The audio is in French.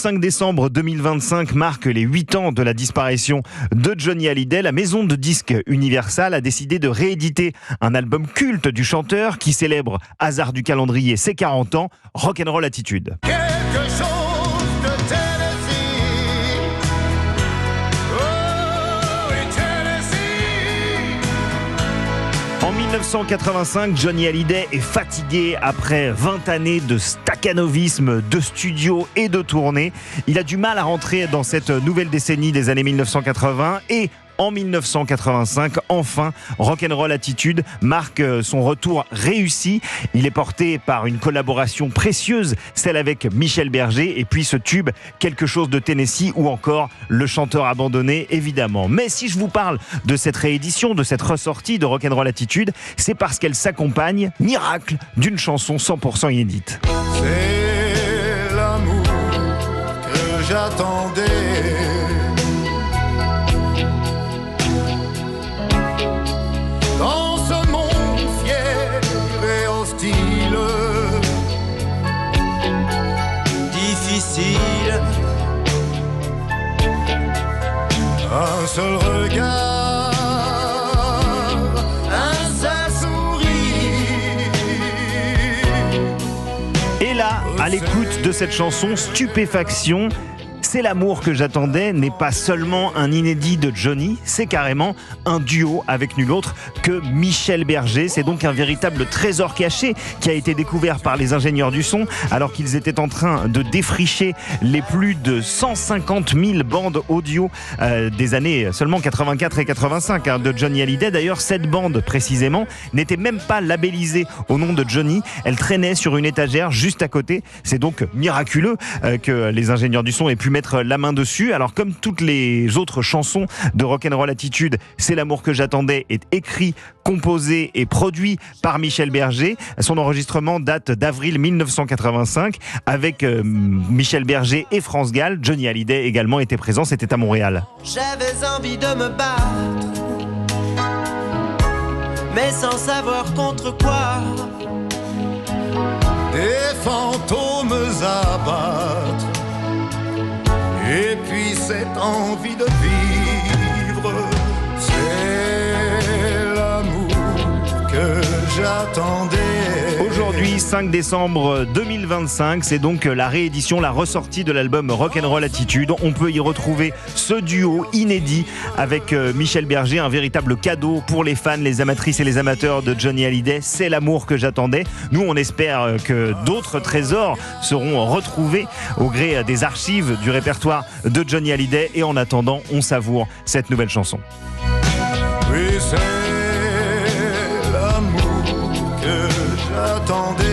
5 décembre 2025 marque les 8 ans de la disparition de Johnny Hallyday. La maison de disques Universal a décidé de rééditer un album culte du chanteur qui célèbre, hasard du calendrier, ses 40 ans, Rock'n'Roll Attitude. Quelque chose de Tennessee. Oh, et Tennessee. En 1985, Johnny Hallyday est fatigué après 20 années de staccanovisme, de studio et de tournée. Il a du mal à rentrer dans cette nouvelle décennie des années 1980 et en 1985, enfin, Rock'n'Roll Attitude marque son retour réussi. Il est porté par une collaboration précieuse, celle avec Michel Berger, et puis ce tube, Quelque chose de Tennessee, ou encore Le chanteur abandonné, évidemment. Mais si je vous parle de cette réédition, de cette ressortie de Rock'n'Roll Attitude, c'est parce qu'elle s'accompagne, miracle, d'une chanson 100% inédite. C'est l'amour que j'attendais. Dans ce monde fier et hostile, difficile, un seul regard, un seul sourire. Et là, à l'écoute de cette chanson, stupéfaction. C'est l'amour que j'attendais n'est pas seulement un inédit de Johnny, c'est carrément un duo avec nul autre que Michel Berger. C'est donc un véritable trésor caché qui a été découvert par les ingénieurs du son alors qu'ils étaient en train de défricher les plus de 150 000 bandes audio des années seulement 84 et 85 de Johnny Hallyday. D'ailleurs, cette bande précisément n'était même pas labellisée au nom de Johnny. Elle traînait sur une étagère juste à côté. C'est donc miraculeux que les ingénieurs du son aient pu mettre la main dessus. Alors, comme toutes les autres chansons de Rock'n'Roll Attitude, C'est l'amour que j'attendais est écrit, composé et produit par Michel Berger. Son enregistrement date d'avril 1985 avec Michel Berger et France Gall. Johnny Hallyday également était présent, c'était à Montréal. J'avais envie de me battre, mais sans savoir contre quoi. Des fantômes abattent, et puis cette envie de vivre, c'est l'amour que j'attendais. Aujourd'hui, 5 décembre 2025, c'est donc la réédition, la ressortie de l'album Rock'n'Roll Attitude. On peut y retrouver ce duo inédit avec Michel Berger, un véritable cadeau pour les fans, les amatrices et les amateurs de Johnny Hallyday. C'est l'amour que j'attendais. Nous, on espère que d'autres trésors seront retrouvés au gré des archives du répertoire de Johnny Hallyday. Et en attendant, on savoure cette nouvelle chanson. Oui, c'est l'amour que j'attendais.